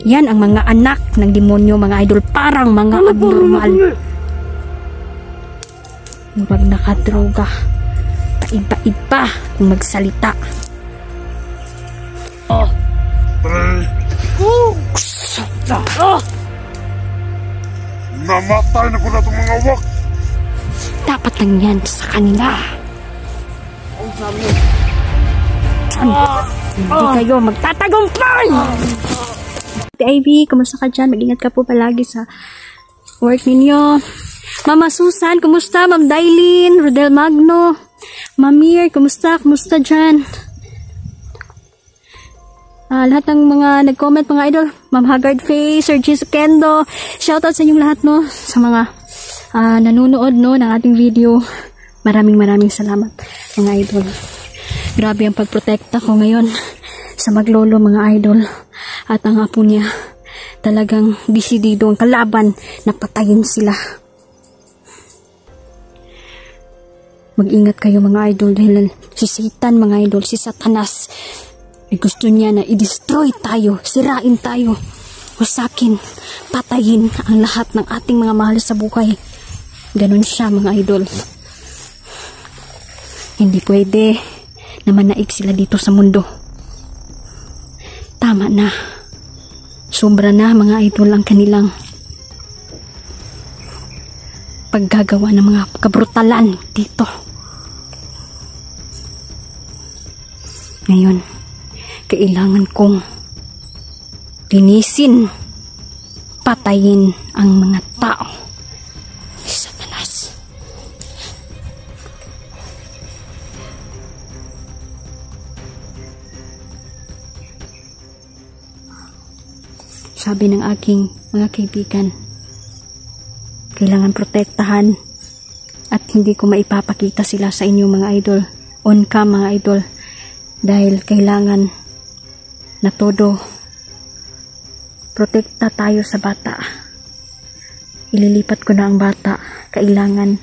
Yan ang mga anak ng demonyo, mga idol. Parang mga abnormal. Huwag nakadroga. Paiba-iba kung magsalita. Namatay na ko na itong mga wak. Dapat lang yan sa kanila. Hindi kayo magtatagumpay. Ate Ivy, kumusta ka dyan? Mag-ingat ka po palagi sa work ninyo. Mama Susan, kumusta? Ma'am Dailin, Rodel Magno, Mamir, kumusta? Kumusta dyan? Lahat ng mga nag-comment, mga idol, Ma'am Haggard Face, Sir Jesus Kendo, shoutout sa inyong lahat, no, sa mga nanonood, no, ng ating video. Maraming salamat, mga idol. Grabe ang pagprotekta ko ngayon sa maglolo, mga idol. At ang apo niya, talagang desidido ang kalaban na patayin sila. Mag-ingat kayo, mga idol, dahil si Satan, mga idol, si Satanas, gusto niya na i-destroy tayo, sirain tayo, wasakin, patayin ang lahat ng ating mga mahal sa buhay. Ganun siya, mga idol. Hindi pwede na manaig sila dito sa mundo. Tama na. Sobra na, mga idol, ang kanilang paggagawa ng mga kabrutalan dito. Ngayon, kailangan kong linisin, patayin ang mga tao ni Satanas. Sabi ng aking mga kaibigan, kailangan protektahan at hindi ko maipapakita sila sa inyo, mga idol. On cam, mga idol. Dahil kailangan na todo protekta tayo sa bata. Ililipat ko na ang bata. Kailangan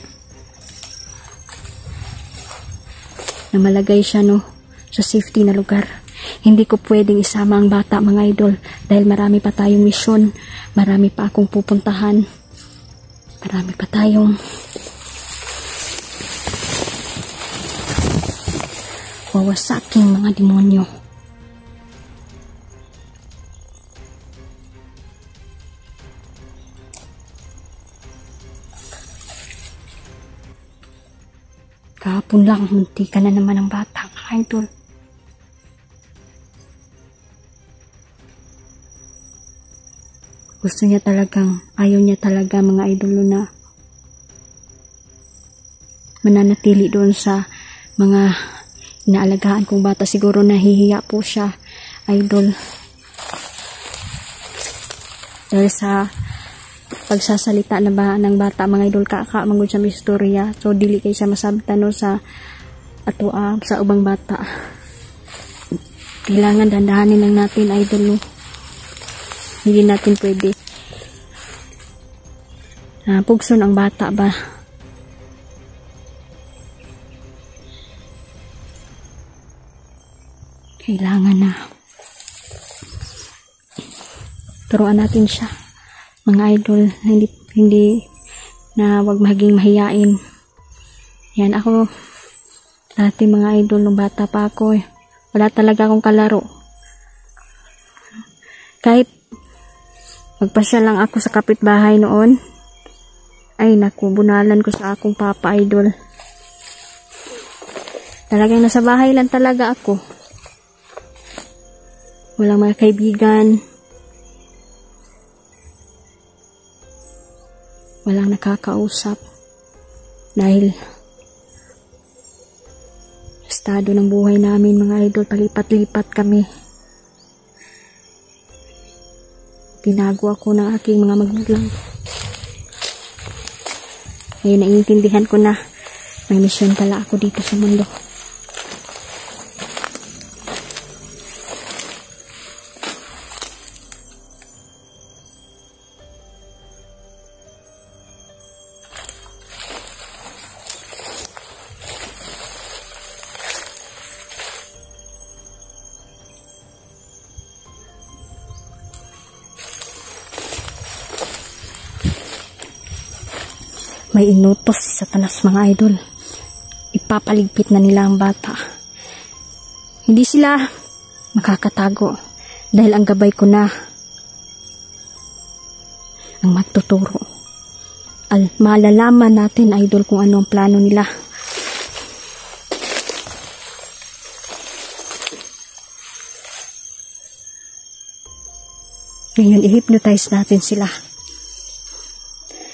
na malagay siya, no, sa safety na lugar. Hindi ko pwedeng isama ang bata, mga idol, dahil marami pa tayong misyon, marami pa akong pupuntahan, marami pa tayong wawasaking mga demonyo. Kahapon lang, munti ka na naman ang bata, mga idol. Gusto niya talagang, ayaw niya talaga, mga idol, na mananatili doon sa mga inaalagaan kong bata. Siguro nahihiya po siya, idol, dahil sa pagsasalita na ba ng bata, mga idol, mangod siya may istorya, so dili kay siya masabtan, no, sa sa ubang bata. Kailangan dandahanin lang natin, idol, no. Hindi natin pwede pugson ang bata ba. Kailangan na turuan natin siya, mga idol, hindi na wag maging mahiyain. Yan, ako dati, mga idol, nung bata pa ako, wala talaga akong kalaro. Kahit magpasya lang ako sa kapitbahay noon, ay naku, bunalan ko sa akong papa, idol. Talagang nasa bahay lang talaga ako. Walang mga kaibigan. Walang nakakausap. Dahil estado ng buhay namin, mga idol, palipat-lipat kami. Tinago ako ng aking mga magulang. Ngayon, naiintindihan ko na may misyon pala ako dito sa mundo. may inutos si Satanas mga idol. Ipapaligpit na nila ang bata. Hindi sila makakatago dahil ang gabay ko na ang magtuturo. Malalaman natin idol kung ano ang plano nila. Ngayon, i-hypnotize natin sila.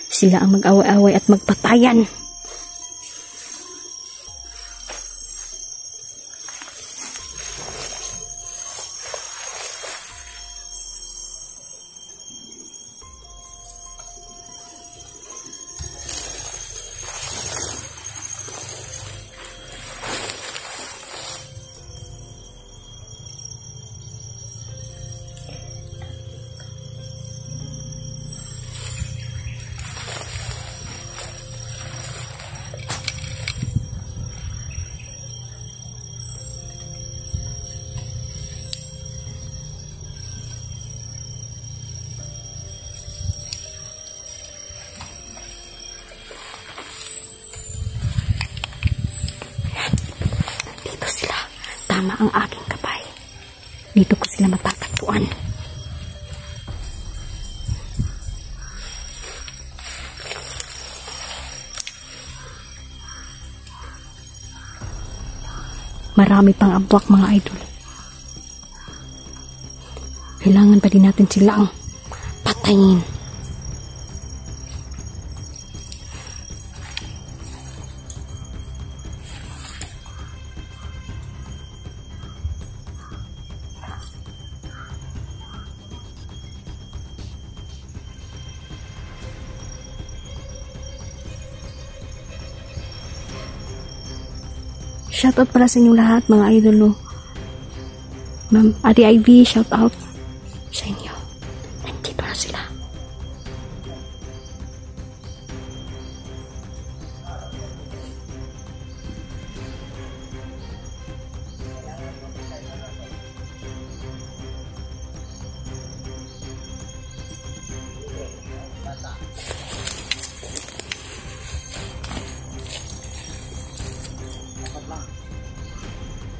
Sila ang mag-away-away at magpatayan. Tama ang aking gabay. Dito ko sila matatagpuan. Marami pang abwak mga idol. Kailangan pa din natin silang patayin. Shoutout pala sa inyong lahat mga idol, no? Ma'am Ate Ivy, shoutout sa inyo. Nandito na sila.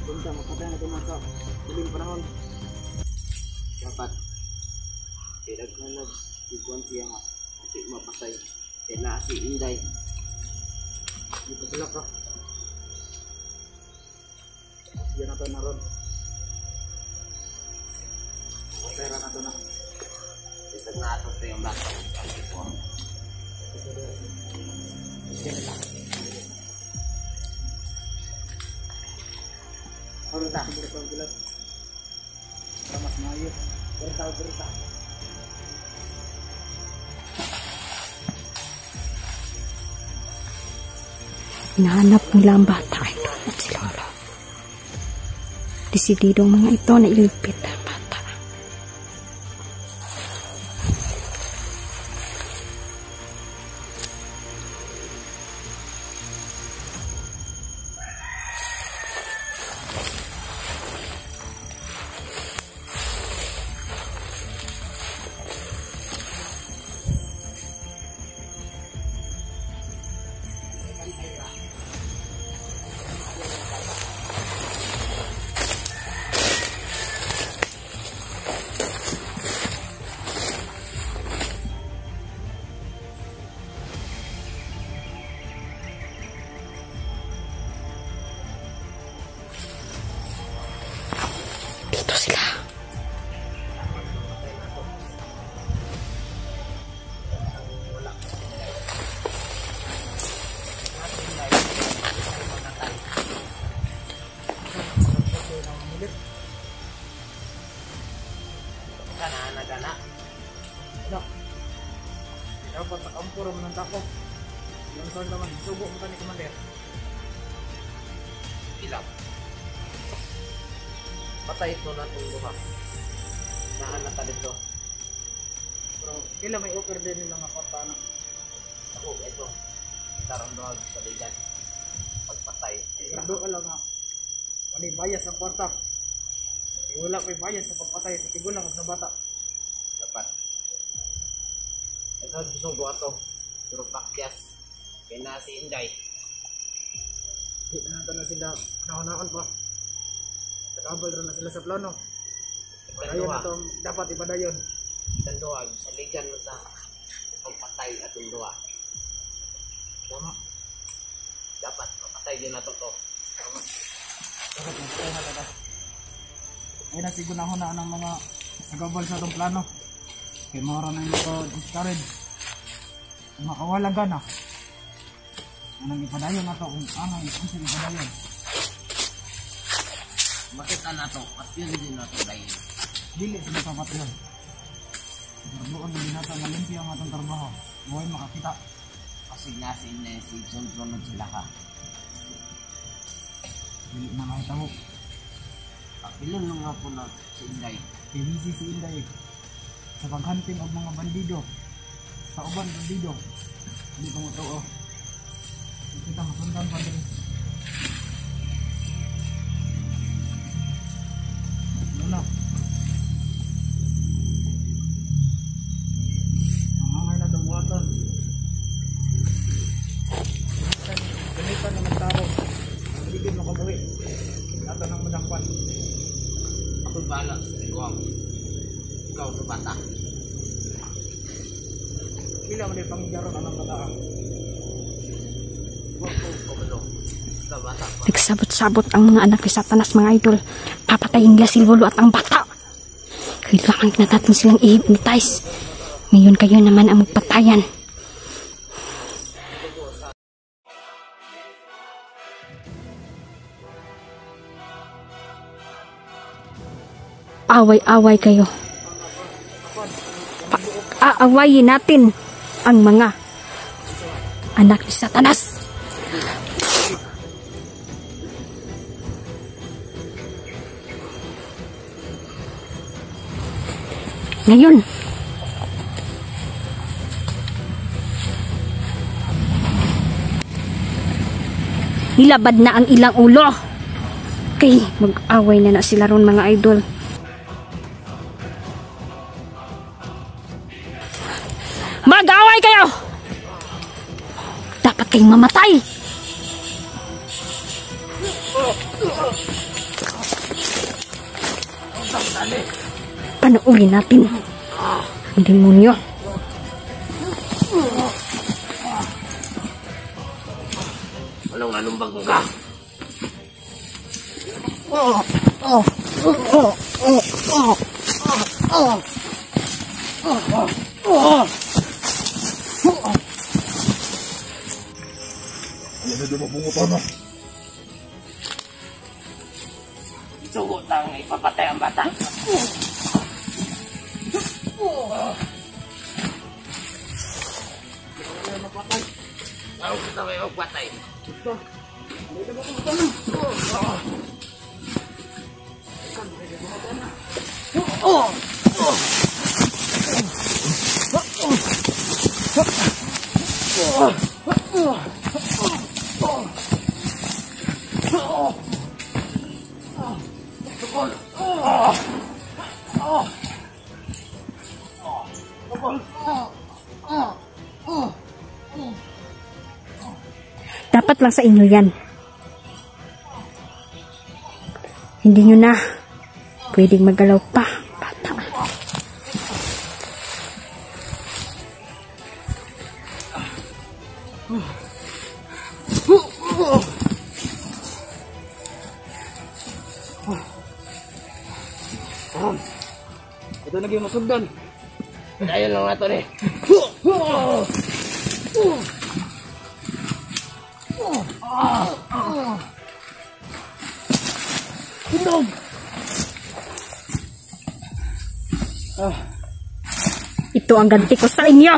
Punta mapatay na tumasa uling panahon dapat ilag na nag-iguan siya nga kasi mapatay kaya na si Inday dito sila ka yan na ito na ron pera na ito na isag na ito ito yung bata ano ta? Bulat para mas maayos. Berita. Hinahanap nila ang bata ito at si Lolo. Desididong mga ito na iligpit ang bata. Dito sila. Gana. Ano? Dapat sa kampuro mo ng tako. Yung saan naman, subo mo ni Commander. Ilang. Patay ito na itong luha. Naanak ka dito. Pero, kailan may offer din nilang kapatana. Ako, ito. Tarang doon sa ligan. Pagpatay. Doon ka lang ha. Wala bayas ang kwarta. Wala ko bayas sa pagpatay sa tigulang sa bata. Dapat. Ito, gusto ko ito. Pero pakyas. Kaya na si Inday. Di na natin na sila naunaan pa. Nakabal rin na sila sa plano. Padayon na itong dapat ipadayon. Tanduag, saligan mo sa pagpatay at tunduwa. Tama. Dapat mapatay din na to. Tama. Dapat magpatay na ito. Ay nasigunahon na ng mga nagabal sa itong plano. Kaya mara na yung discourage. Makawalagan na. Anong ipadayon na ito kung anong ipadayon. Makita na to, at yun din na to dahil. Dili sila tapat yun. Doon din natin malimpyo ang atong trabaho. Buhay makakita. Kasi nasin na si sunod sila ka. Dili na makitaho. Pilon nung nga po na si Inday. Busy si Inday sa paghunting og mga bandido. Sa uban bandido. Hindi ko mo to. Kita masundan pa din. Wala. Mamay na itong water. Gamitan na magtaro. Hindi mo kabuhi. Ato ng madakpan. Ako bala sa tigwang. Ikaw sa bata. Pila mo din pangyaro ka ng bataan. Huwag ko kumano. Sa bata pa. Nagsabot-sabot ang mga anak ni Satanas, mga idol. Papatayin nila si Lolo at ang bata. Kailangan na natin silang i-hypnotize. Ngayon kayo naman ang magpatayan. Away-away kayo. Aawayin natin ang mga anak ni Satanas. Ngayon, nilabad na ang ilang ulo. Okay, mag-away na sila ron, mga idol. Mag-away kayo! Dapat kayong mamatay! Panoorin natin ang demonyo. Anong bago ka? Yan na di mapungutan na. Sugot ang ipapatay ang bata. Ako kita may magpatay. Dapat lang sa inyo yan. Hindi nyo na pwedeng magalaw pa, bata. Ito naging masundan. Ayun lang nato ni. Tundog! Ito ang ganti ko sa inyo.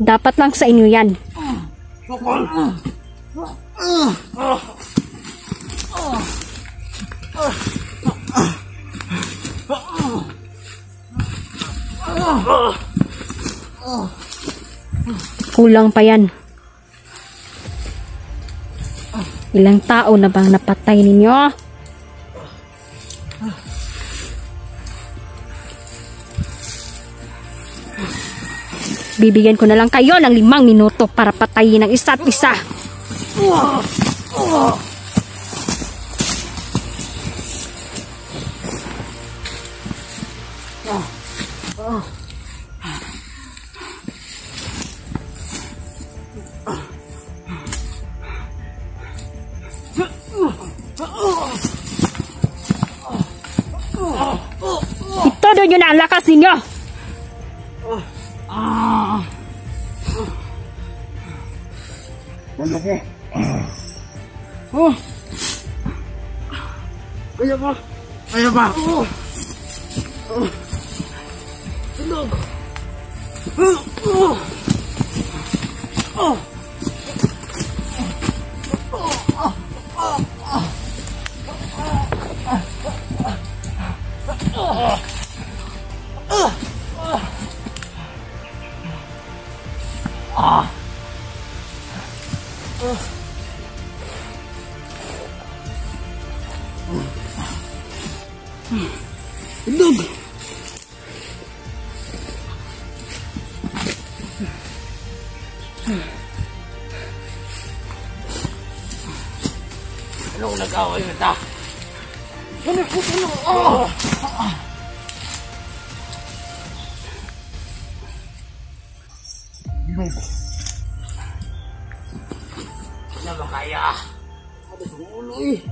Dapat lang sa inyo yan. Kulang pa yan. Ilang tao na bang napatay ninyo? bibigyan ko na lang kayo ng 5 minuto para patayin ang isa't isa. Ito doon yun ang lakas ninyo. Kaya mo. Kaya pa. Kaya pa. Indog. Anong nag-away mo ta? Ano? Indog. Ano ba kaya? Ano sa ulo eh?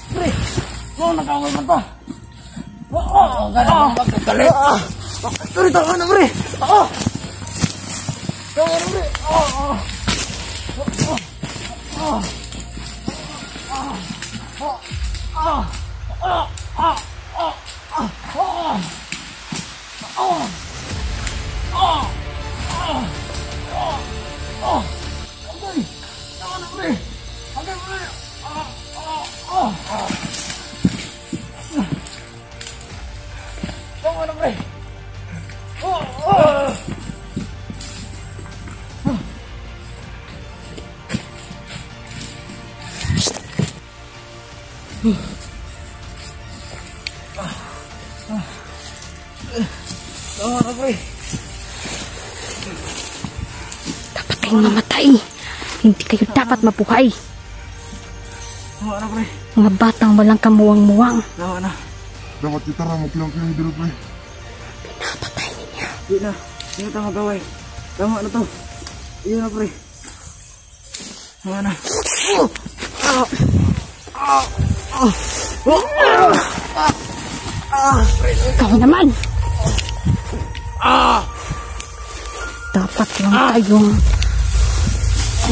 Pre! Ano nag-away mo ta? Ganang magkakalit. Pre, tama na pre! Tama na pre! Dapat kayong mamatay. Hindi kayo dapat mabuhay. Mga batang walang kamuwang-muwang. Dapat kita na magkilang-kilang dito, pre. Pinapatay ninyo. Di na. Di na tayo magaway. Tama na to. Iyon na pre. Tama na. Ikaw naman. Dapat lang kayong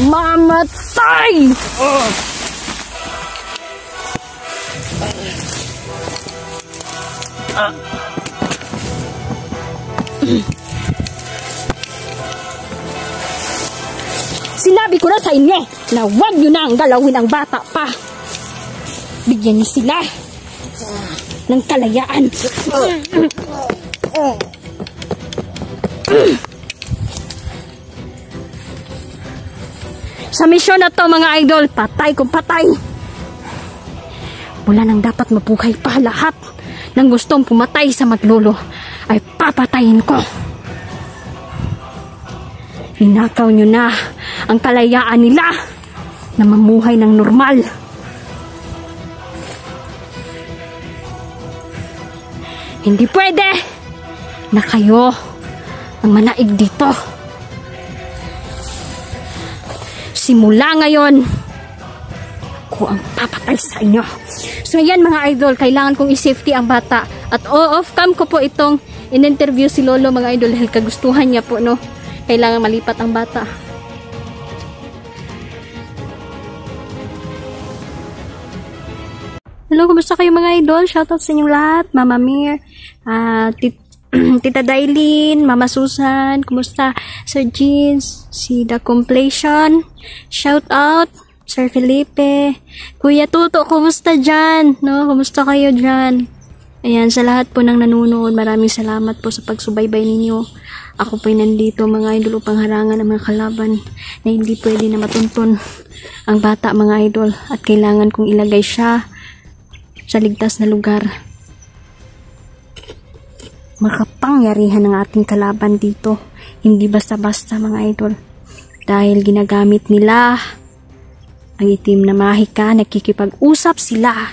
mamatay. Sinabi ko na sa inyo na huwag nyo na ang galawin ang bata pa. Bigyan niyo sila ng kalayaan. Sa misyon na to mga idol, patay kung patay. Wala nang dapat mabuhay pa. Lahat ng gustong pumatay sa maglolo ay papatayin ko. Ninakaw nyo na ang kalayaan nila na mamuhay ng normal. Hindi pwede na kayo ang manaig dito. Simula ngayon, ako ang papatay sa inyo. So yan mga idol, kailangan kong i-safety ang bata. At off-cam ko po itong in-interview si Lolo mga idol dahil kagustuhan niya po, no? Kailangan malipat ang bata. Hello, kumusta kayo mga idol? Shoutout sa inyong lahat. Mama Mir, Tita Dailin, Mama Susan, kumusta? Sir Jeans, si The Completion, shoutout. Sir Felipe, Kuya Tuto, kumusta dyan? No? Kumusta kayo dyan? Ayan, sa lahat po ng nanonood, maraming salamat po sa pagsubaybay ninyo. Ako po'y nandito mga idol upang harangan ang mga kalaban na hindi pwede na matuntun ang bata mga idol at kailangan kong ilagay siya sa ligtas na lugar. makapangyarihan ng ating kalaban dito. Hindi basta-basta mga idol. Dahil ginagamit nila ang itim na mahika, nakikipag-usap sila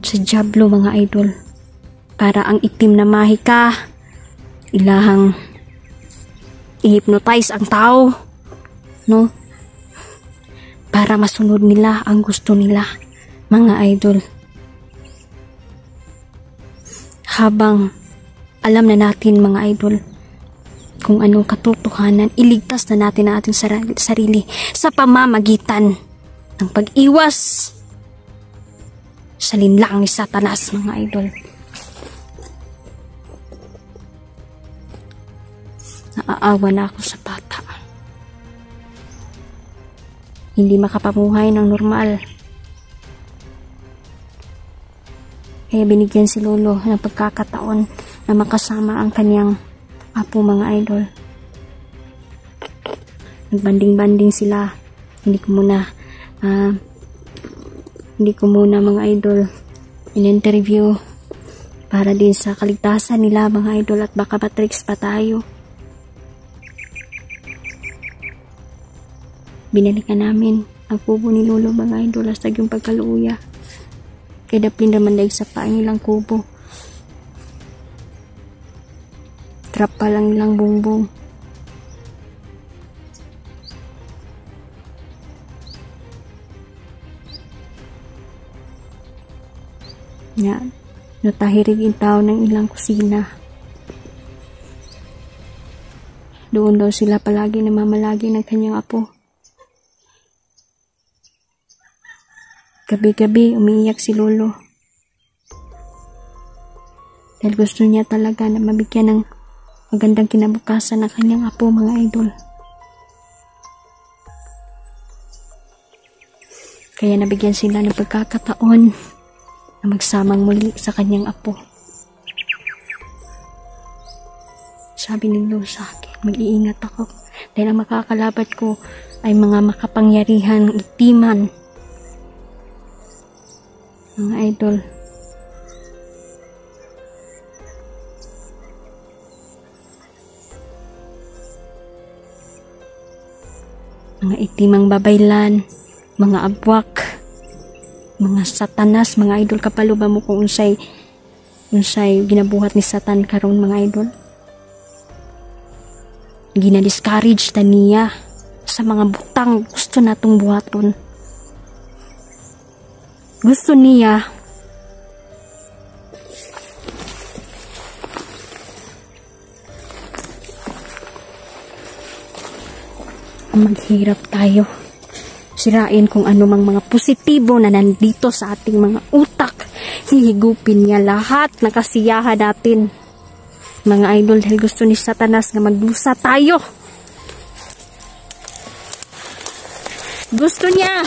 sa Diablo mga idol. Para ang itim na mahika, ilahang i-hypnotize ang tao, no? Para masunod nila ang gusto nila, mga idol. Habang alam na natin mga idol kung anong katotohanan, iligtas na natin ang ating sarili sa pamamagitan ng pag-iwas sa linlang ni Satanas mga idol. Naaawa na ako sa bata. Hindi makapamuhay ng normal. Kaya binigyan si Lolo ng pagkakataon na makasama ang kanyang apo mga idol. Nagbanding-banding sila. Hindi ko muna mga idol in-interview para din sa kaligtasan nila mga idol, at baka matricks pa tayo. Binalikan namin ang kubo ni Lolo mga idol hasta yung pagkaluya. Kaya dapin naman dahil sa paang ilang kubo. Trap pa lang ilang bungbong. Yan. Natahirig yung tao ng ilang kusina. Doon daw sila palagi namamalagi ng kanyang apo. Gabi-gabi umiiyak si Lolo. Dahil gusto niya talaga na mabigyan ng magandang kinabukasan ng kanyang apo mga idol. Kaya nabigyan sila ng pagkakataon na magsamang muli sa kanyang apo. Sabi ni Lolo sa akin, mag-iingat ako dahil ang makakalabat ko ay mga makapangyarihang itiman. Mga idol, mga itimang babaylan, mga abwak, mga Satanas, mga idol. Kapalo ba mo kung unsay ginabuhat ni Satan karon mga idol? Gina-discourage ta niya sa mga butang gusto natong buhaton. Gusto niya maghirap tayo. Sirain kung ano mang mga positibo na nandito sa ating mga utak. Hihigupin niya lahat ng kasiyahan natin. Mga idol, dahil gusto ni Satanas na magdusa tayo. Gusto niya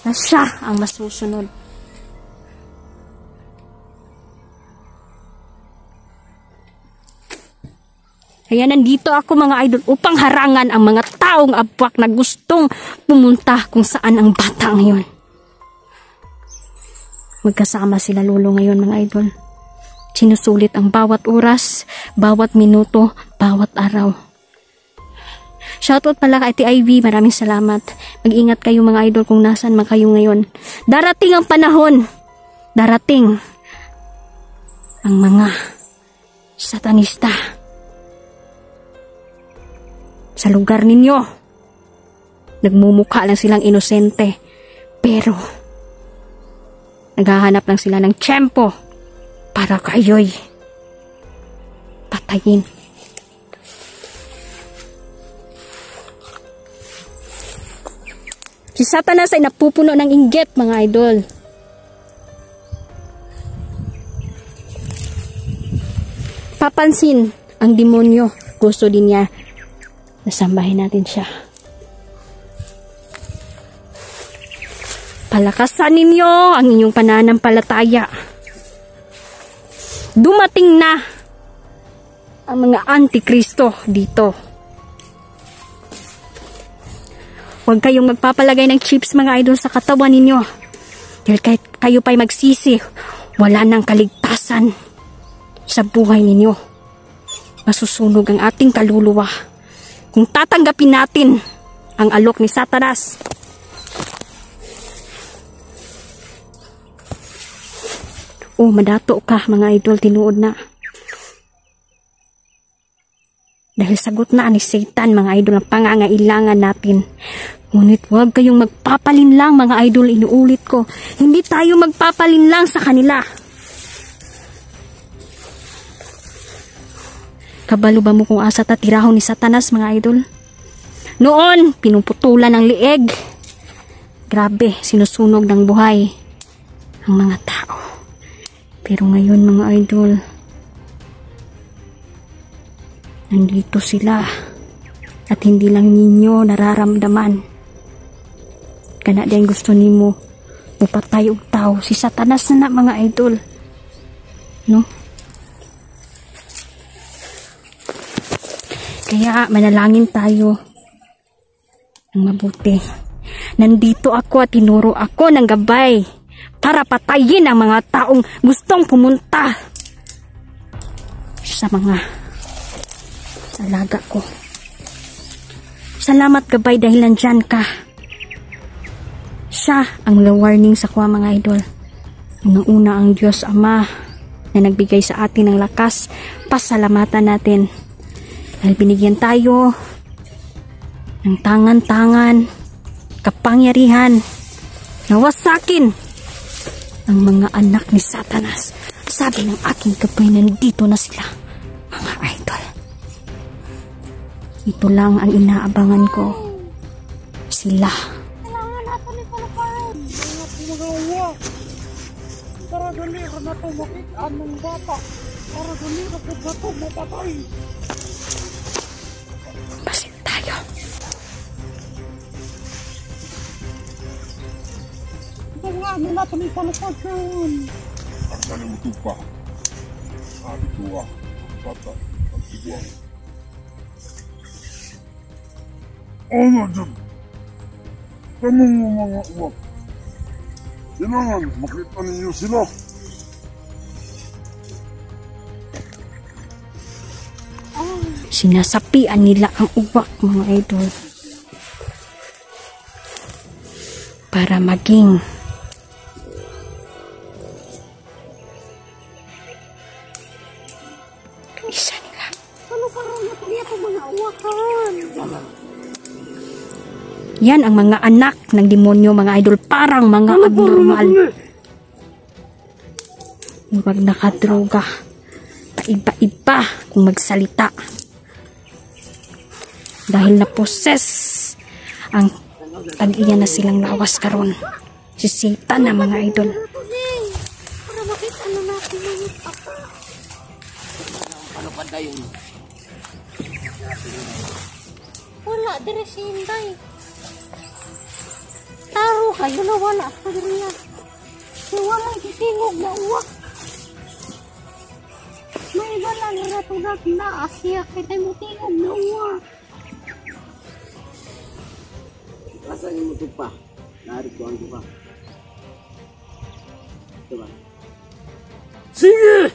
na siya ang masusunod. Kaya nandito ako mga idol upang harangan ang mga taong abwak na gustong pumunta kung saan ang bata ngayon. Magkasama sila Lolo ngayon mga idol. Sinusulit ang bawat oras, bawat minuto, bawat araw. Shoutout pala kay Ate Ivy, maraming salamat. Mag-ingat kayo mga idol kung nasan man kayo ngayon. Darating ang panahon. Darating ang mga satanista sa lugar ninyo. Nagmumukha lang silang inosente, pero naghahanap lang sila ng tiyempo para kayo'y patayin. Si Satanas ay napupuno ng inggit mga idol. Papansin ang demonyo. Gusto din niya nasambahin natin siya. Palakasan ninyo ang inyong pananampalataya. Dumating na ang mga antikristo dito. Huwag kayong magpapalagay ng chips mga idol sa katawan ninyo. Dahil kahit kayo pa'y magsisi, wala nang kaligtasan sa buhay ninyo. Masusunog ang ating kaluluwa kung tatanggapin natin ang alok ni Satanas. Madato ka mga idol, tinuod na. Dahil sagot na ni Satan mga idol ang pangangailangan natin. Ngunit huwag kayong magpapalinlang mga idol, inuulit ko. Hindi tayo magpapalinlang sa kanila. Kabalo ba mo kung asa tatirahon ni Satanas mga idol? Noon, pinuputulan ng lieg. Grabe, sinusunog ng buhay ang mga tao. Pero ngayon mga idol, nandito sila at hindi lang ninyo nararamdaman. Kana din gusto nimo upatay og tao si Satanas na mga idol. No? Kaya manalangin tayo ng mabuti. Nandito ako at tinuro ako ng gabay para patayin ang mga taong gustong pumunta sa mga alaga ko. Salamat gabay dahil nandyan ka. Siya ang warning sa kuha mga idol. Unang-una ang Diyos Ama na nagbigay sa atin ng lakas. Pasalamatan natin dahil binigyan tayo ng tangan-tangan, kapangyarihan na wasakin ang mga anak ni Satanas. Sabi ng aking gabay, nandito na sila mga idol. Ito lang ang inaabangan ko. Sila. Kailangan natin ni Palaparan. Mga uwak. Para dali ka na ito makitaan ng bata. Para dali ka po ba ito mapatay. Basil tayo. Ito nga, natin ni Palaparan. Ang kalimutan pa. Sabi ko bata, ang tiguang. Nga dyan. Tanong mo mga uwak. Kailangan makita ninyo sila. Sinasapian nila ang uwak mga idol para maging isa nila. Ano parang natin ito mga uwakan? Yan ang mga anak ng demonyo mga idol, parang mga abnormal. Huwag nakadroga. Paiba-iba kung magsalita. Dahil na-possess ang tag-iya na silang lawas karon. Si Satan na mga idol. Para makita na natin mga papa. Palupad na yun. Wala, dire si Inday. Taro kayo na wala sa diriya. Wala gitingog na uwak. May wala na ratulag na asya kay tayo tingog na uwak. Asan yung mutu pa? Narik ko ang diba? Diba? Sige!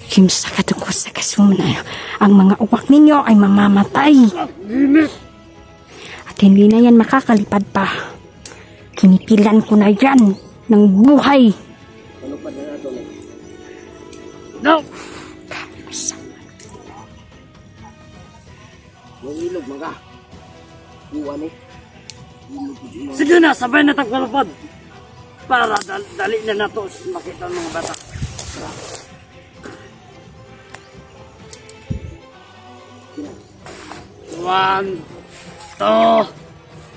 Kimsa katungkol sa kasuna. Ang mga uwak ninyo ay mamamatay. At hindi na yan makakalipad pa. Kinipilan ko na yan ng buhay. Palupad na nato na. No! Yung ilog mga. Buwan eh. Sige na, sabay na tagpalapad. Para dali na nato makita ng mga bata. 1, 2,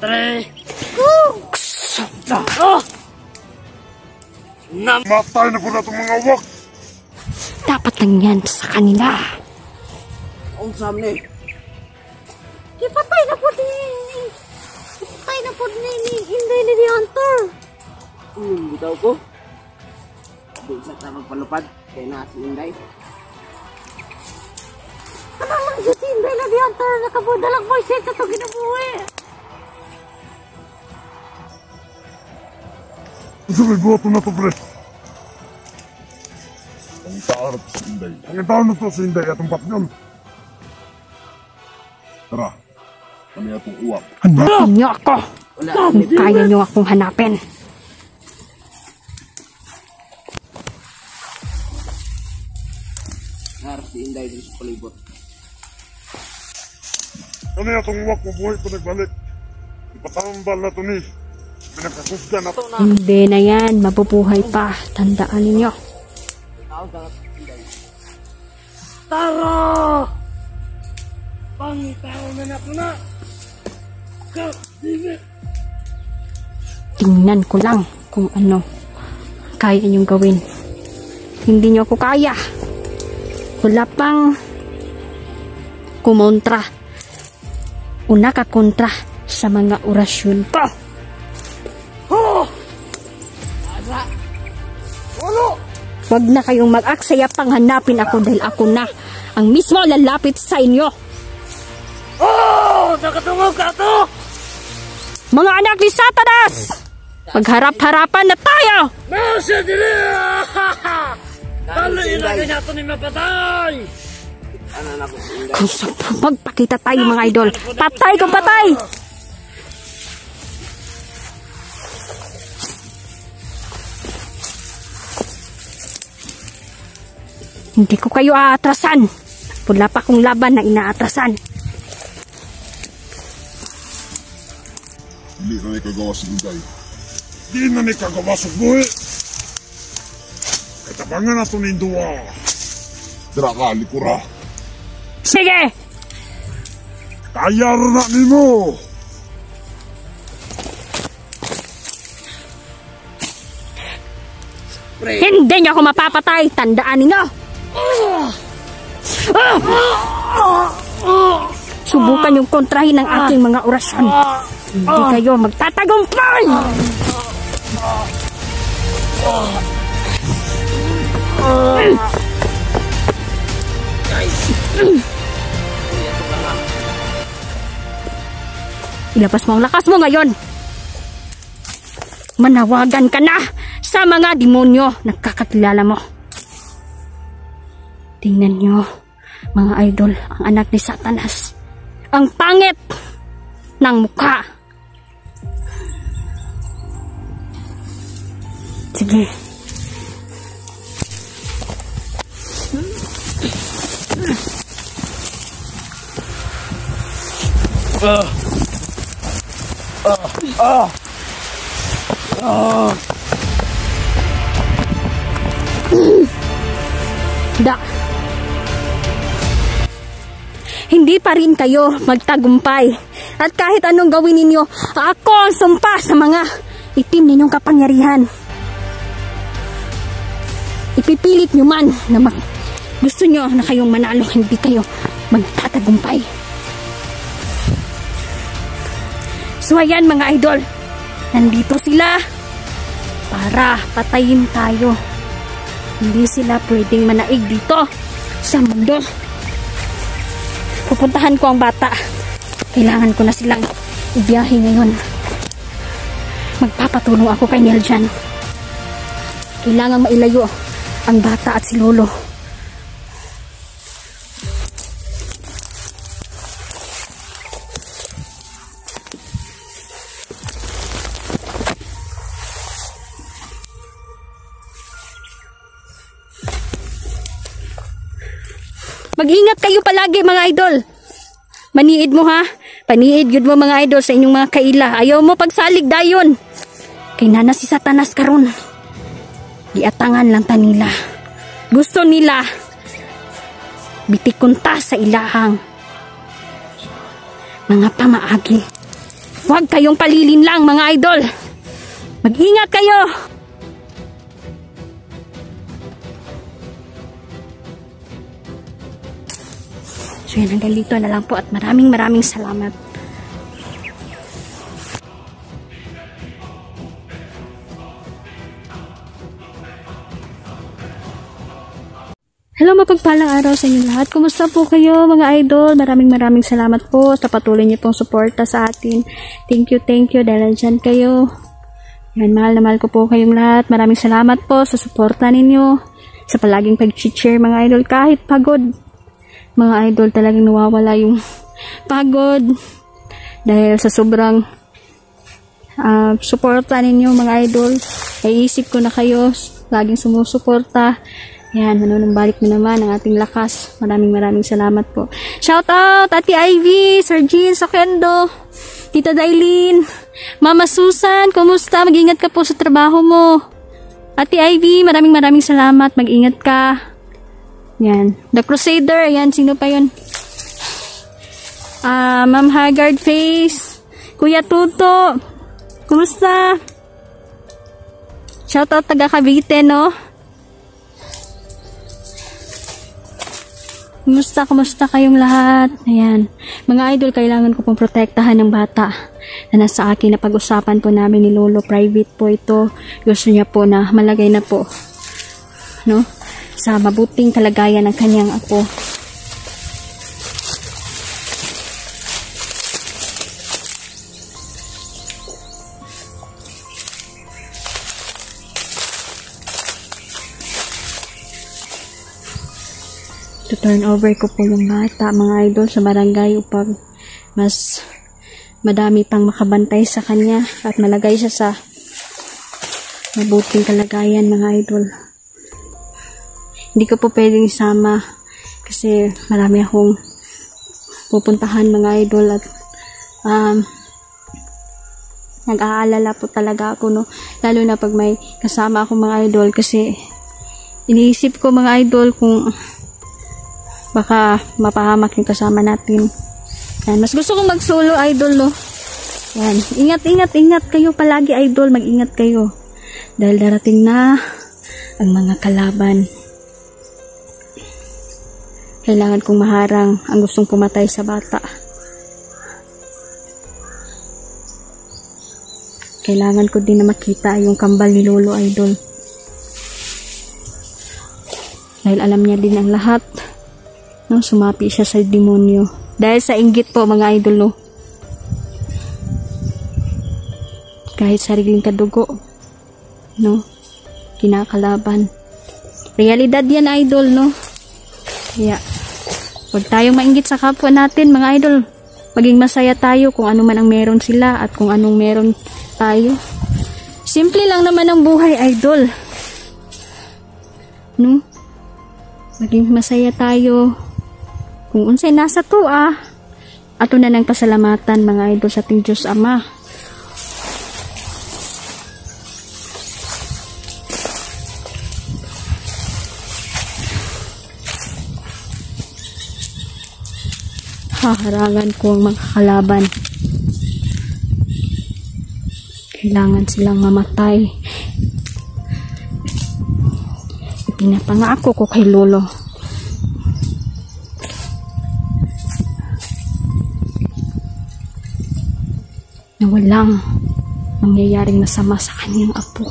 3. Oh! Matay na po na itong mga uwak. Dapat lang yan sa kanila. Ang samne. Ipatay na po ni Ipatay na po ni Inday ni Hunter. Bitaw ko. Di sa tamang palupad. Kaya na si Inday. Ano lang si Inday na ni Hunter nakabudalang voice sa ito ginabuhi. Gusto may buhato na to, pre. Ang itaon na to sa Inday. Ang itaon na to sa Inday atong patyon. Tara, kami atong uwak. Hanapin niyo ako. Kung kaya niyo akong hanapin. Harap si Inday dito sa palibot. Kami atong uwak, mabuhay pa nagbalik. Ipatambal na to ni. Pinagkakusgan na to na. Hindi na yan. Mabubuhay pa. Tandaan ninyo. Tara! Pangitaw na nato na! Tingnan ko lang kung ano kaya niyong gawin. Hindi niyo ako kaya. Wala pang kumontra. Una ka kontra sa mga orasyon ko. Wag na kayong mag-aksaya pang hanapin ako dahil ako na ang mismo lalapit sa inyo. Nakatungog ka to! Mga anak ni Satanas! Magharap-harapan na tayo! Nasa dili! Taloy na kaya ito ni mapatay! Ano na po si Inday? Kung saan magpakita tayo mga idol. Patay kung patay! Hindi ko kayo aatrasan. Wala pa kong laban na inaatrasan. Hindi na ni kagawa si Inday. Hindi na ni kagawa sa buhi. Katabangan na to ni Indua. Tira ka, likura. Sige! Kaya na ni mo. Hindi niyo ako mapapatay. Tandaan ninyo. Subukan yung kontrahin ng aking mga orasyon. Hindi kayo magtatagumpay! Ilabas mo ang lakas mo ngayon. Manawagan ka na sa mga demonyo na kakakilala mo. Tingnan nyo, mga idol, ang anak ni Satanas. Ang pangit ng mukha. Sige. Hindi pa rin kayo magtagumpay. At kahit anong gawin ninyo, ako ang sumpa sa mga itim ninyong kapangyarihan. Ipipilit nyo man na gusto nyo na kayong manalo, hindi kayo magtatagumpay. So ayan mga idol, nandito sila para patayin tayo. Hindi sila pwedeng manaig dito sa mundo. Pupuntahan ko ang bata. Kailangan ko na silang ibiyahe ngayon. Magpapatulong ako kay Neljan. Kailangan mailayo ang bata at si Lolo. Mag-ingat kayo palagi mga idol. Maniid mo ha. Paniid yun mo mga idol sa inyong mga kaila. Ayaw mo pagsalig dayon. Kay nana si Satanas karon. Giatangan lang ta nila. Gusto nila bitikunta sa ilahang mga pamaagi. Huwag kayong palilin lang mga idol. Mag-ingat kayo. So yan, hanggang dito na lang po at maraming salamat. Hello, mapagpalang araw sa inyo lahat. Kumusta po kayo mga idol? Maraming salamat po sa patuloy niyo pong suporta sa atin. Thank you dahil dyan kayo. Yan, mahal na mahal ko po kayong lahat. Maraming salamat po sa suporta ninyo, sa palaging pag-share mga idol. Kahit pagod, mga idol, talagang nawawala yung pagod dahil sa sobrang suporta ninyo mga idol. Ay isip ko na kayo, laging sumusuporta. Yan, manunumbalik mo naman ang ating lakas. Maraming salamat po. Shout out Ate Ivy, Sir Jean Sokendo, Tita Dailin, Mama Susan, kumusta? Mag-ingat ka po sa trabaho mo. Ate Ivy, maraming salamat. Mag-ingat ka. Yan, The Crusader, ayan, sino pa yun? Ma'am Haggard Face, Kuya Tuto, kumusta? Shout out taga Cavite, no? Kumusta kayong lahat? Ayan. Mga idol, kailangan ko pong protektahan ng bata na nasa akin na pag-usapan po namin ni Lolo. Private po ito. Gusto niya po na malagay na po, no? Sa mabuting kalagayan ng kanyang apo. To turn over ko po yung bata mga idol sa barangay upang mas madami pang makabantay sa kanya at malagay siya sa mabuting kalagayan mga idol. Hindi ko po pwedeng isama kasi marami akong pupuntahan mga idol at nag-aalala po talaga ako, no? Lalo na pag may kasama ako mga idol kasi iniisip ko mga idol kung baka mapahamak yung kasama natin. Yan. Mas gusto kong mag-solo idol, no? Yan. Ingat kayo palagi idol. Mag-ingat kayo. Dahil darating na ang mga kalaban. Kailangan kong maharang ang gustong pumatay sa bata. Kailangan ko din na makita yung kambal ni Lolo idol. Dahil alam niya din ang lahat. No, sumapi siya sa demonyo. Dahil sa inggit po mga idol, no? Kahit sariling kadugo, no? Kinakalaban. Realidad yan idol, no? Kaya, huwag tayong mainggit sa kapwa natin mga idol. Maging masaya tayo kung ano man ang meron sila at kung anong meron tayo. Simple lang naman ang buhay idol. No? Maging masaya tayo. Kung unsay nasa tuwa, ato na ng pasalamatan mga idol sa ating Diyos Ama. Haharangan ko ang mga kalaban. Kailangan silang mamatay. Ipinapangako ko kay Lolo na walang mangyayaring masama sa kanyang apo.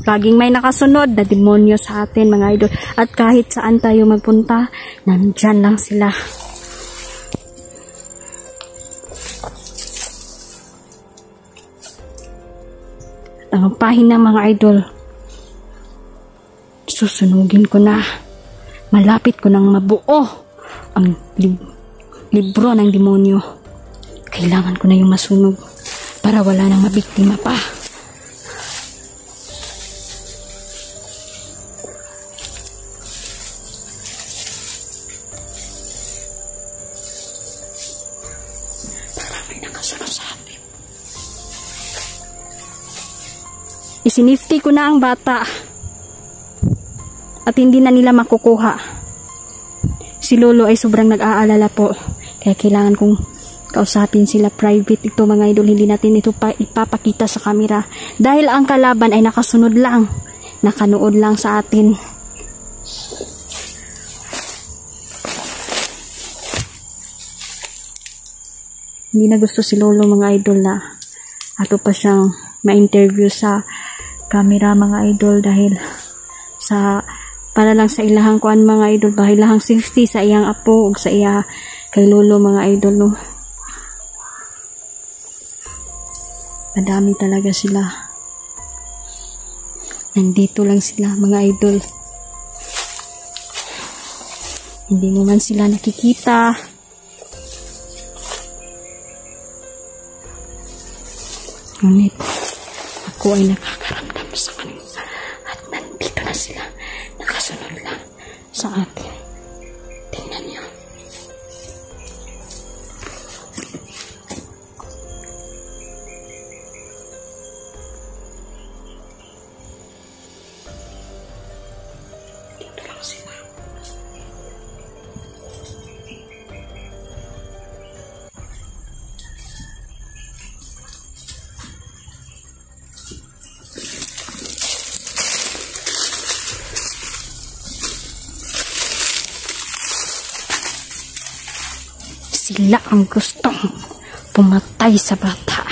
Laging may nakasunod na demonyo sa atin mga idol. At kahit saan tayo magpunta, nandyan lang sila. Ang pahina mga idol, susunugin ko na. Malapit ko nang mabuo ang libro ng demonyo. Kailangan ko na yung masunog para wala nang mabiktima pa. Para may nakasunod sa atin. Isinifty ko na ang bata at hindi na nila makukuha. Si Lolo ay sobrang nag-aalala po, kaya kailangan kong kausapin sila private. Ito mga idol, hindi natin ito ipapakita sa camera dahil ang kalaban ay nakasunod lang, nakanood lang sa atin. Hindi na gusto si Lolo mga idol na ato pa siyang ma-interview sa camera mga idol dahil sa para lang sa ilahang kuan mga idol, ba ilahang safety sa iyang apo ug sa iya kay lolo mga idol no. Madami talaga sila. Nandito lang sila mga idol. Hindi mo man sila nakikita. Ngunit ako ay nakakaramdam sa kanila at nandito na sila. Nakasunod lang sa atin. Tingnan niyo. Dito lang sila. Sila ang gustong pumatay sa bata.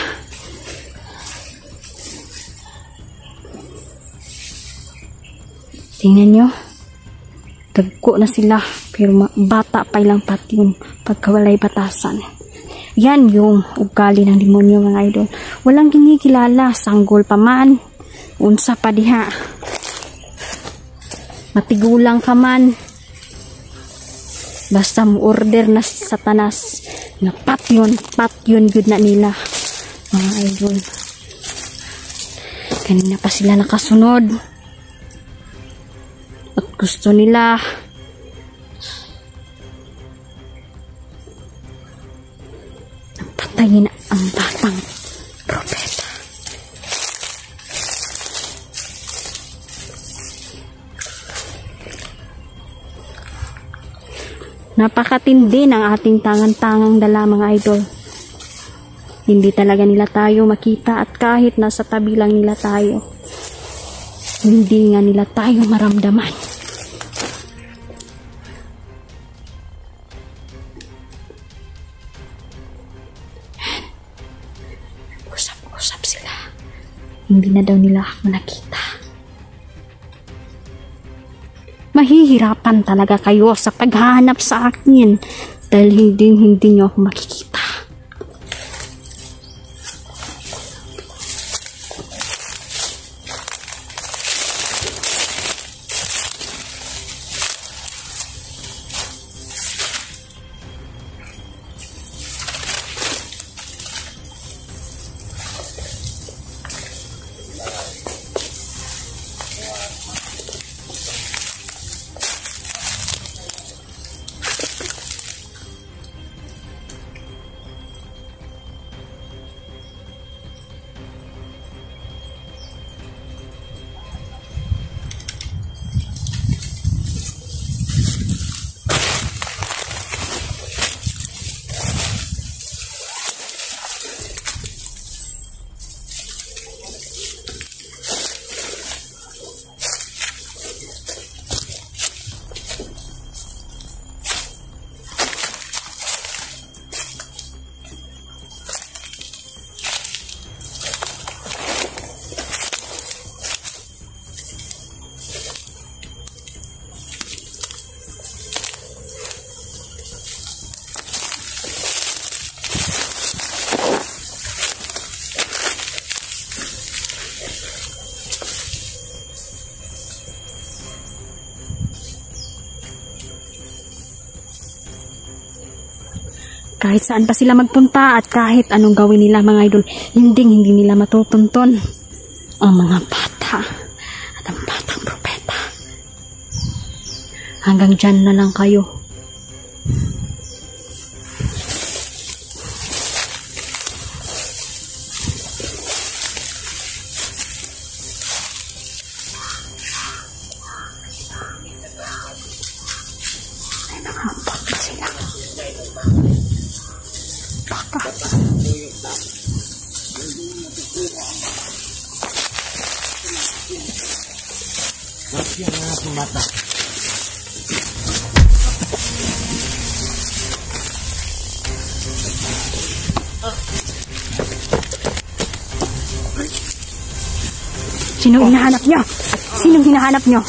Tingnan nyo. Dagko na sila. Pero bata pa ilang pati yun pagkawalay batasan. Yan yung ugali ng demonyo mga idol. Walang kinikilala. Sanggol pa man. Unsa pa diha. Matigulang ka man. Basta mo order na si Satanas na patyon yun na nila mga idol. Kanina pa sila nakasunod at gusto nila patayin ang batang propeta. Napakatindi ng ating tangan-tangang dala mga idol. Hindi talaga nila tayo makita at kahit nasa tabi lang nila tayo, hindi nga nila tayo maramdaman. Usap-usap sila. Hindi na daw nila ako nakita. Mahihirapan talaga kayo sa paghahanap sa akin dahil hindi nyo ako makikita. Kahit saan pa sila magpunta at kahit anong gawin nila mga idol, hindi nila matutunton ang mga bata at ang batang propeta. Hanggang dyan na lang kayo. Ay, nakapag pa sila. Baka. Yan ang ating mata. Sinong hinahanap nyo? Sinong hinahanap nyo?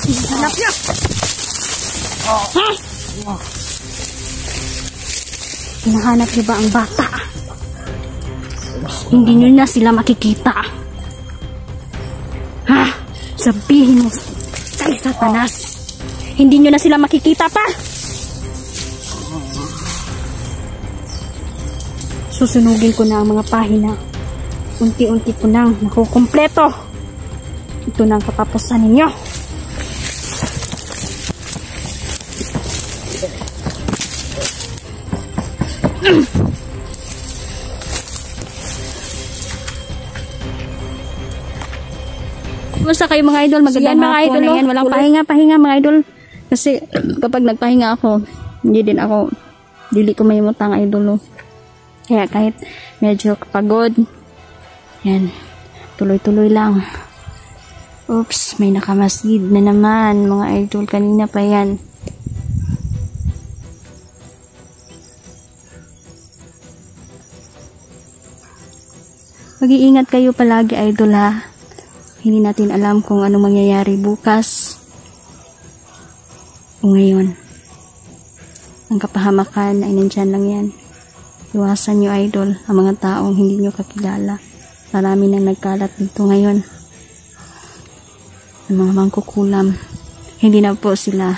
Sinong hinahanap nyo? Ha? Hinahanap nyo ba ang bata? Hindi nyo na sila makikita. Ha? Sabihin mo kay Satanas. Hindi nyo na sila makikita pa. Susunugin ko na ang mga pahina. Unti-unti ko nang nakukumpleto. Ito na ang katapusan ninyo. Kumusta kayo mga idol? Magandang mga idol. Walang pahinga mga idol. Kasi kapag nagpahinga ako, dili ko may mutang idol. Kaya kahit medyo pagod, yan, tuloy-tuloy lang. Oops, may nakamasgid na naman mga idol. Kanina pa yan. Mag-iingat kayo palagi idol ha. Hindi natin alam kung ano mangyayari bukas o ngayon. Ang kapahamakan ay nandyan lang yan. Iwasan nyo idol ang mga taong hindi nyo kakilala. Marami nang nagkalat dito ngayon. Ang mga mangkukulam. Hindi na po sila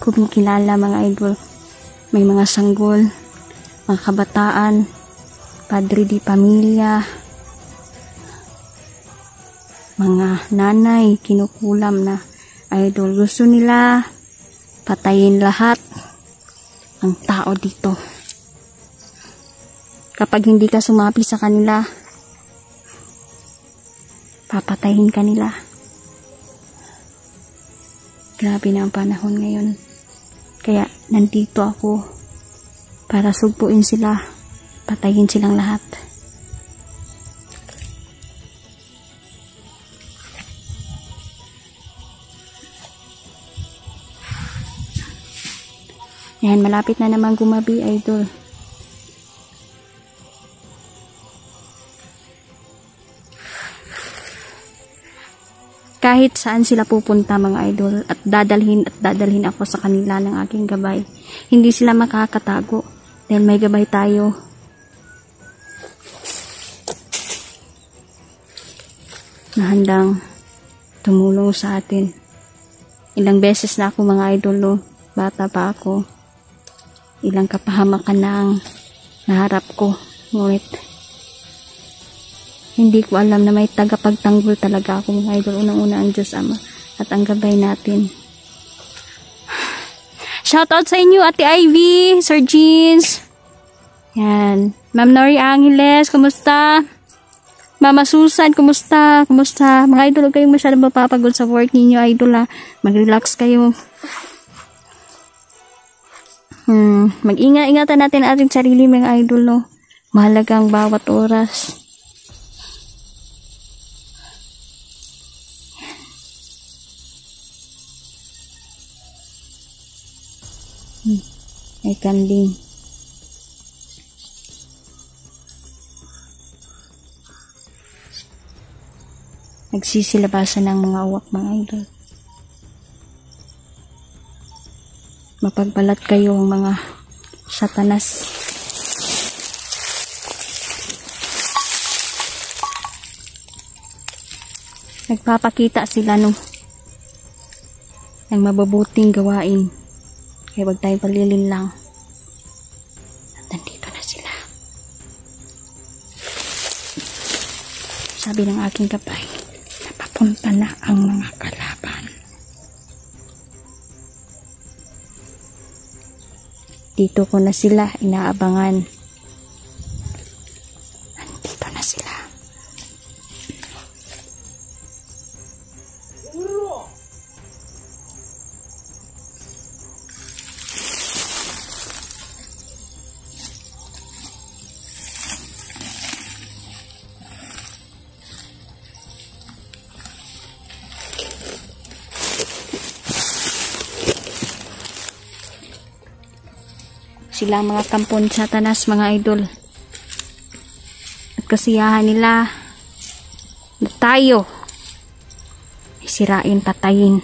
kumikilala mga idol. May mga sanggol, mga kabataan, padre di pamilya, mga nanay, kinukulam na idol. Gusto nila patayin lahat ng tao dito. Kapag hindi ka sumapi sa kanila, papatayin ka nila. Grabe na ang panahon ngayon. Kaya nandito ako para sugpuin sila, patayin silang lahat. Yan, malapit na naman gumabi idol. Kahit saan sila pupunta mga idol at dadalhin ako sa kanila ng aking gabay. Hindi sila makakatago dahil may gabay tayo. Na handang tumulong sa atin. Ilang beses na ako mga idol no, bata pa ako. Ilang kapahamakan na ang naharap ko. Ngunit hindi ko alam na may tagapagtanggol talaga ako mga idol. Unang-una ang Diyos Ama at ang gabay natin. Shoutout sa inyo Ate Ivy, Sir Jeans. Yan. Ma'am Nori Angeles, kumusta? Mama Susan, kumusta? Kumusta? Mga idol, huwag kayong masyadong mapapagod sa work ninyo idol ha. Mag-relax kayo. Mag-ingat-ingatan natin ang ating sarili mga idol no. Mahalagang bawat oras. May kanding. Nagsisilabasan ng mga uwak mga idol. Mapagbalat kayo ang mga Satanas. Nagpapakita sila ng mababuting gawain. Kaya wag tayong palilin lang. At nandito na sila. Sabi ng aking gabay, napapunta na ang mga kalaban. Dito ko na sila inaabangan. Nandito na sila. Sila ang mga kampon Satanas mga idol. At kasiyahan nila tayo. Sirain, patayin.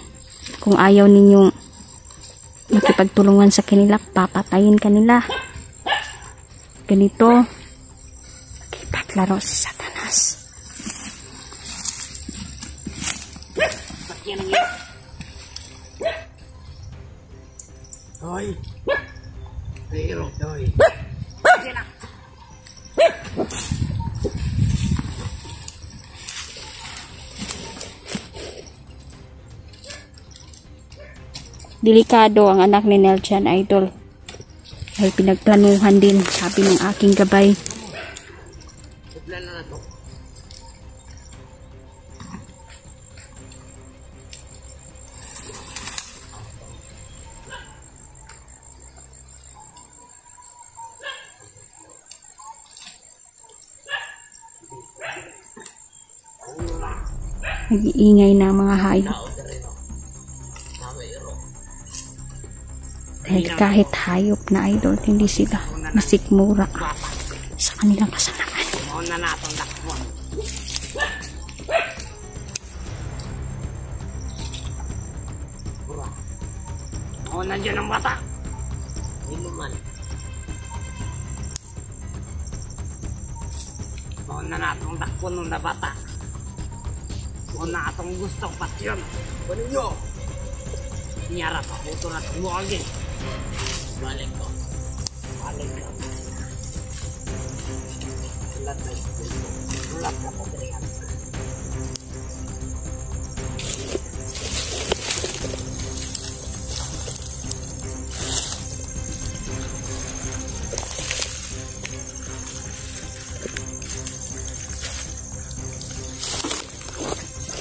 Kung ayaw ninyong makipagtulungan sa kanila, papatayin kanila. Ganito, makipaglaro si Satanas. Hoy! Pero, hoy! Delikado ang anak ni Neljan, idol. Ay pinagplanuhan din, sabi ng aking gabay. Plan na to. Nag-iingay na ang mga hayop. Dahil kahit hayop na, idol, hindi sila masikmura sa kanilang kasalanan. Mauna na itong dakpon. Mauna dyan ang bata. Hindi mo man. Mauna na itong dakpon ng bata. Mauna itong gustong pasyon. Kunin nyo. Nyara pa, puto na itong buwagin. Balik ko. Balik ko. Ulat na ito. Ulat na po dirihan.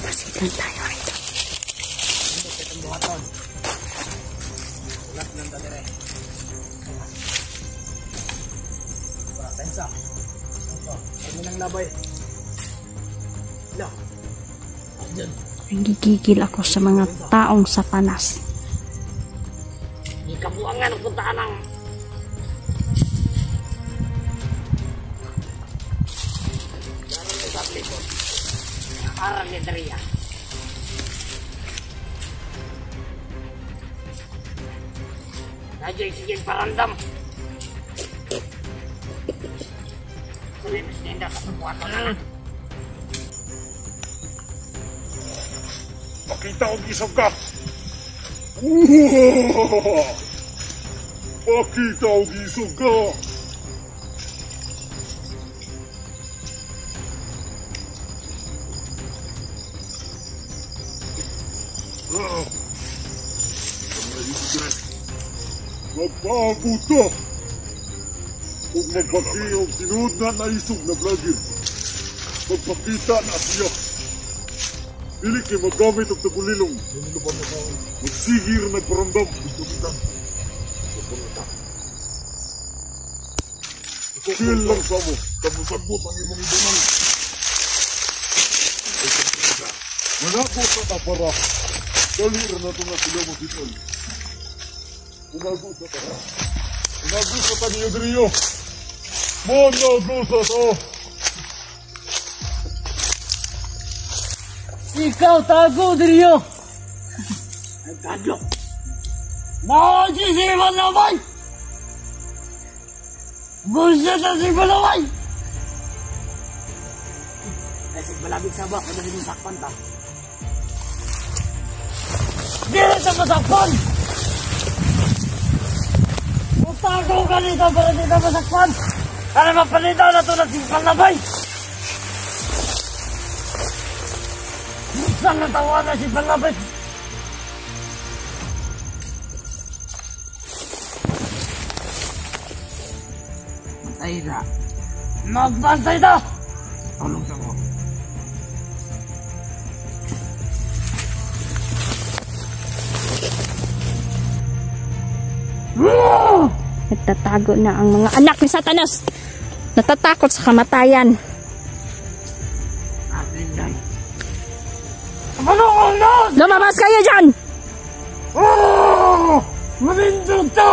Pasitan tayo ito. Hindi itong buhaton. Ulat ng dalire. Pensa. Ito. Huwag mo nang labay. Ila. Diyan. Nagigigil ako sa mga taong Satanas. Di kabuangan ang puntaan ng Daron ni Babli ko. Nakaran ni Daria. Nadya sige parandam. Sulimis ninda sa tubuato na. Pakita og isog ka. Pakita og isog ka. Magbago to. Kung magbaki og tinuod na isog na vlogger, magpakita na siya. Dili kay magamit og tagulilong. Magsigir nagparandam. Gusto kita. Kill lang sa mo. Tabusagbot ang imong ibunal. Manako sa tapara. Dalir na ito na sila mo sitol. Unago sa tara. Unago sa taniyo diriyo. Monago sa to. Ikaw tago diriyo. Ay kadlo. Nakakisipan naman. Bullshit na si Balaway. Kasi malabig sa bak, madali yung sakpan ta. Dili sa masakpan. Magtago ka nito para di na masakpan. Para mapalitaw na ito ng simpal na bay. Saan natawa na si Balabit? Matay na. Magbantay na! Tulong sa mo. Nagtatago na ang mga anak ni Satanas. Natatakot sa kamatayan. Atinday. Ano na? Lumabas kayo dyan! Oh! Marindog to!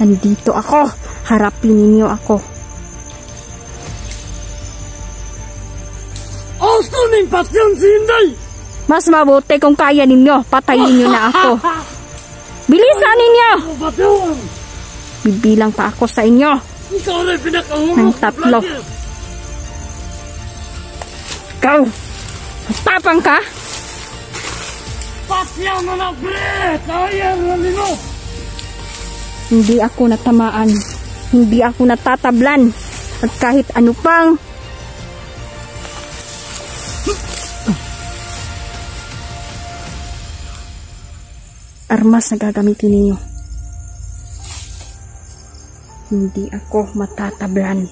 Nandito ako. Harapin ninyo ako. aming pasyon si Inday! Mas mabuti kung kaya ninyo, patayin nyo na ako. Bilisan ninyo! Pasyon! Bibilang pa ako sa inyo. Ikaw rin pinakahulog Ng tatlo. Ikaw, tapang ka? Pasyon mo na, pre! Kaya rin mo! Hindi ako natamaan. Hindi ako natatablan. At kahit ano pang armas na gagamitin ninyo, hindi ako matatablan.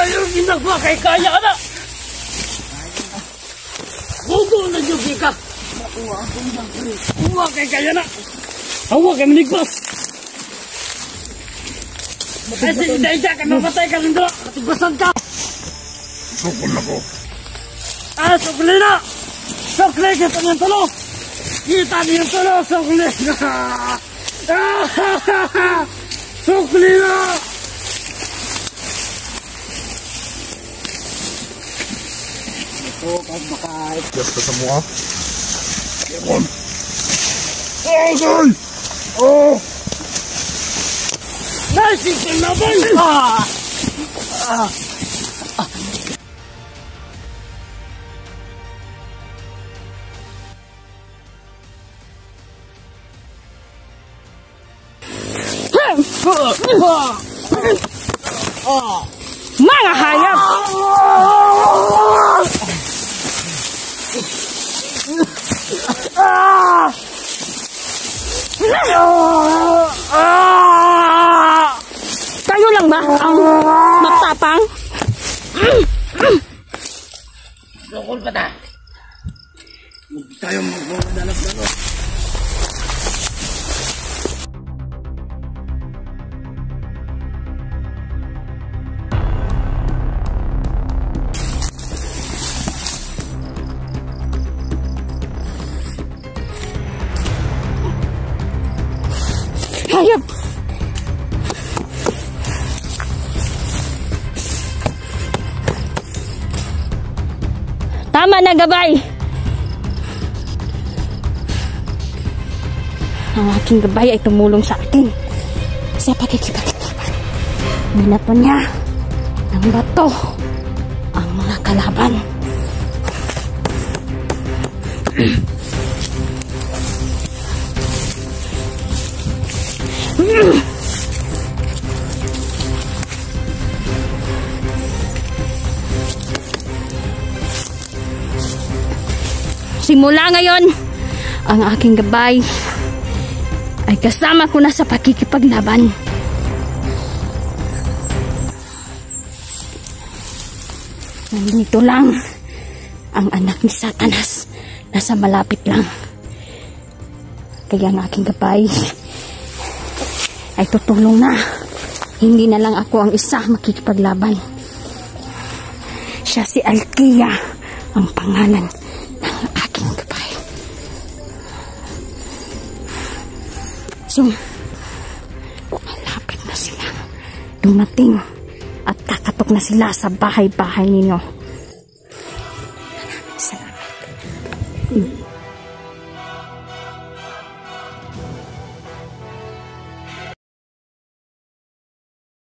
Yung ginagawa kay kaya na! Gugo na yung ka! Uwa kay kaya na! Hawa kay maligpas! Kasi hindi ka mamatay ka rin doon! Matigbasan ka! Sukol ako. Sukli na! Sukli kita niyang tulo! Kita niyang tulo! Sukli na! Sukli na! Yes, ka sa mukha. Yan. Okay! Oh! Nasisip na ba? Mga hayop! Kayo lang ba ang matapang? Sukol pa ta! Huwag tayo magmamadalag-dalag. Hayop! Tama na, gabay! Ang aking gabay ay tumulong sa akin sa pagkikipaglaban. Binato niya ng bato ang mga kalaban. Simula ngayon, ang aking gabay ay kasama ko na sa pakikipaglaban. Nandito lang ang anak ni Satanas, nasa malapit lang. Kaya ang aking gabay ay tutulong na. Hindi na lang ako ang isa makikipaglaban. Siya si Alkia, ang pangalan ng aking gabay. So, malapit na sila dumating at kakatok na sila sa bahay-bahay ninyo. Salamat.